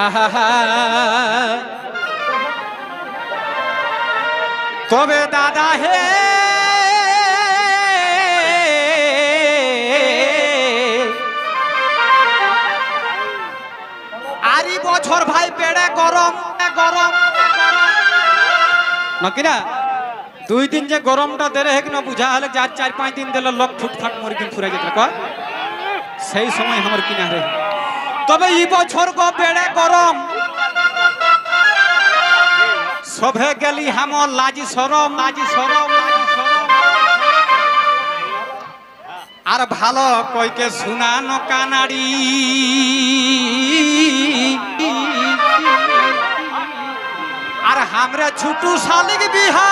আহা তবে দাদা হে আরি বছর ভাই পেড়ে গরম গরম নাকি না 2 দিন যে গরমটা দেরে হেক না বুঝা হলে যার 4-5 দিন দিলে লোক ফুটফাট মরিকিন ফুরে যেত সেই সময় আমার কিনা রে তবে এই বছর গো বেড়ে গরম সভে গেলি হামর লাজি সরম আর ভালো কইকে শুনানো কানাড়ি আর হামরা ছুটু শালিক বিহা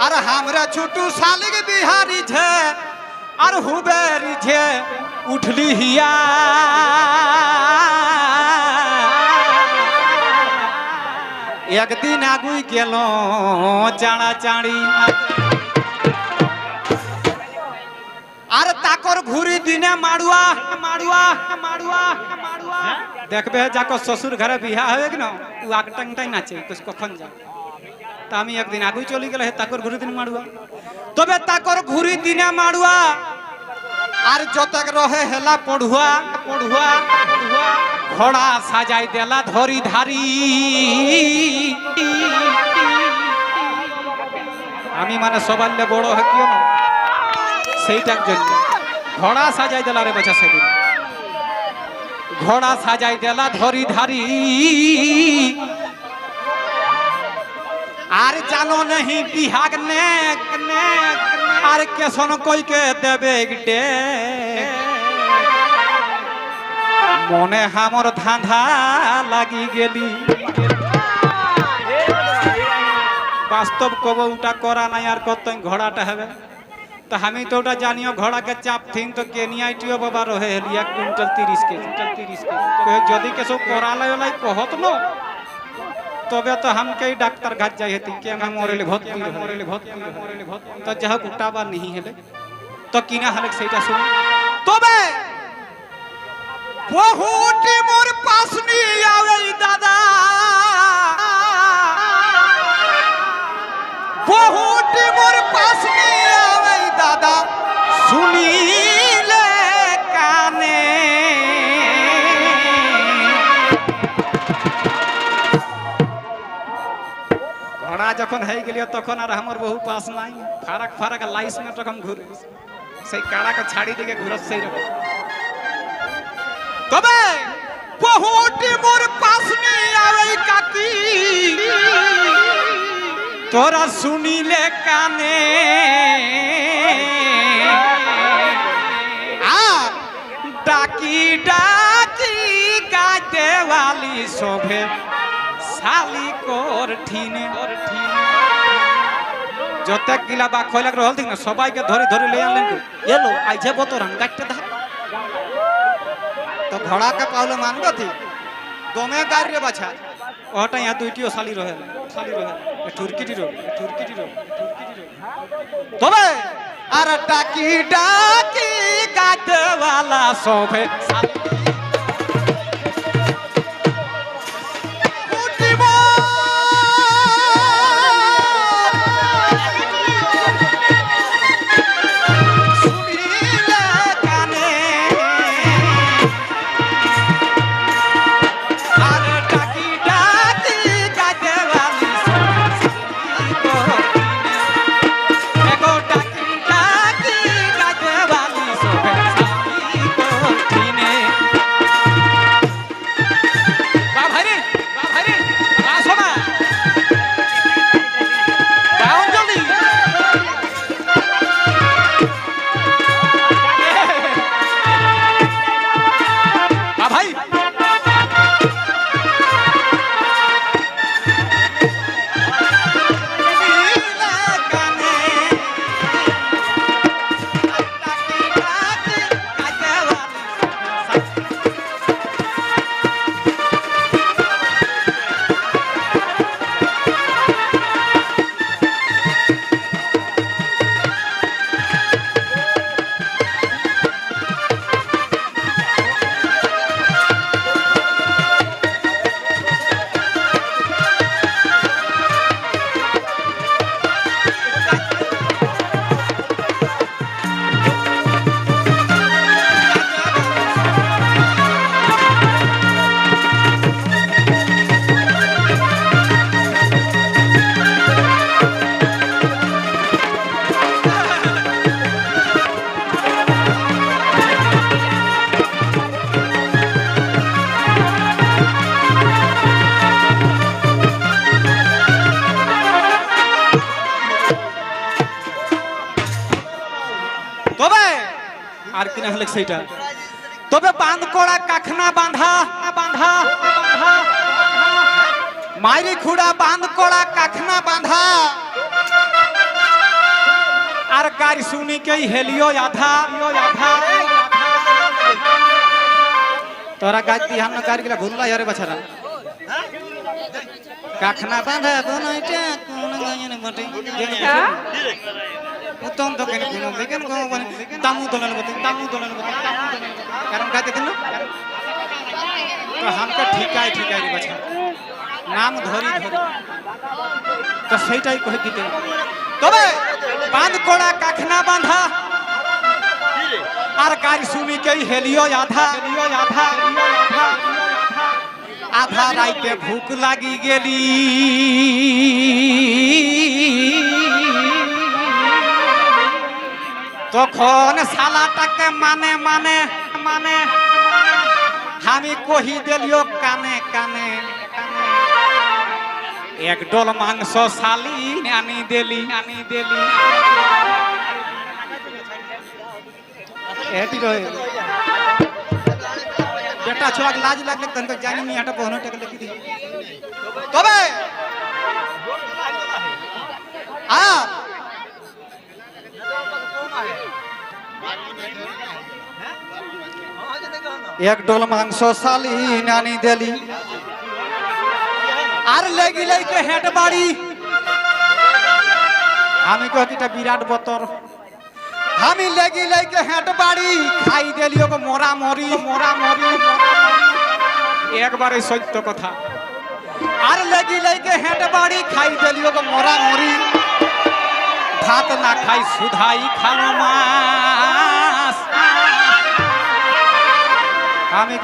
আর হামরা ছুটু শালিক বিহারি ঝে আর হুবেরি ঝে উঠলি হিয়া একদিন আগুই গেল চাড়া চাড়ি আর তাকর ঘুরি দিনে মাড়ুয়া মাড়ুয়া মাড়ুয়া মাড়ুয়া দেখবে যাকো শ্বশুর ঘরে বিহা হবে কি না ও আগটাংটাই নাচে কখন যা তা আমি একদিন আগুই চলে গেলে তাকর ঘুরি দিন মাড়ুয়া তবে তাকর ঘুরি দিনে মাড়ুয়া আর যতক রহে হেলা পড়ুয়া পড়ুয়া ঘোড়া সাজাই দেলা ধরি ধারি আমি মানে সবাল্লে বড় হাকিও না সেইটার জন্য ঘোড়া সাজাই দেলা রে বাচ্চা সেদিন ঘোড়া সাজাই দেলা ধরি ধারি আর জানো नहीं बिहाग ने আর কেসন কইকে দেবে গটে মনে হামর ধাঁধা লাগি গেলি বাস্তব কব ওটা করা নাই আর কত ঘোড়াটা হবে তো আমি তো ওটা জানিও ঘোড়াকে চাপ থিন তো কেনিয়াটিও বাবা রহে 1 কুইন্টাল 30 কেজি যদি কেসো করালাই কহত ন তবে তো हमके ডাক্তার ঘাট যাই হেতি কে আমি মরেলে ভর্তি তো যাহ উঠাবা नहीं হেলে তো কিনা হলে সেইটা শুন তবে বহুটি মোর পাশ নি আवे দাদা বহুটি মোর পাশ নি আवे দাদা শুনিলে কানে ঘোড়া যখন হয়ে গেল তখন আর আমার বহু পাস নাই ফারাক ফারাক লাইস में তখন ঘুরে সেই কাড়াকে ছাড়ি দিকে ঘুরস সেই রকম তবে বহুটি মোর পাস নি আवे কাকি তোরা শুনিলে কানে আর ডাকি ডাকি গাইতে वाली শোভে শালি কর ঠিনে যত গিলা বা খয়লাক রহল ঠিক না সবাইকে ধরে ধরে লই আনলেন এলো আইছে বতরান গাইতে ধা তো ঘোড়াকে পাওলে মানবো থি দমে গাড়ি রে বাছা ওটা ইয়া দুইটিও শালি রহে ঠুরকিটি রো তবে আর ডাকি ডাকি গাইতে वाला সবে শালি লেখ সেইটা তবে বাঁধ করা কাখনা বাঁধা বাঁধা মাইরি খুড়া বাঁধ করা কাখনা বাঁধা আর গাড়ি শুনি কে হেলিও আধা তোরা গাছ দিয়ে হামনা গাড়ি গেলা ভুললা আরে বাছারা কাখনা বাঁধা বনাইটা কোন গায়ন বটে উত্তম তো কেন কোন বেগন গো বনে দামু দলন বটে কারণ গাতে দিন তো হামকা ঠিকাই রে বাছারা নাম ধরি তো সেইটাই কহে দিতে তবে বাঁধ করা কাখনা বাঁধা আর গাড়ি শুনি কে হেলিও আধা আধা রাইতে ভুক লাগি গেলি তখন শালাটাকে মানে আমি কহি দিলিও কানে এক ডল মাংস শালি আনি দেলি এটি রয়ে বেটা ছোড়া লাজ লাগলে তখন জানি নি এটা বহন টাকা লিখি দি তবে এক ডল মাংস শালি আনি দেলি আর লেগি লেগে হেড বাড়ি আমি কহিটা বিরাট বতর আমি লেগি লেগে হেড বাড়ি খাই দেলি ওকে মরা মরি একবারে সত্য কথা আর লেগি লেগে হেড বাড়ি খাই দেলি ওকে মরা মরি ভাত না খাই সুধাই খালো মাছ আমি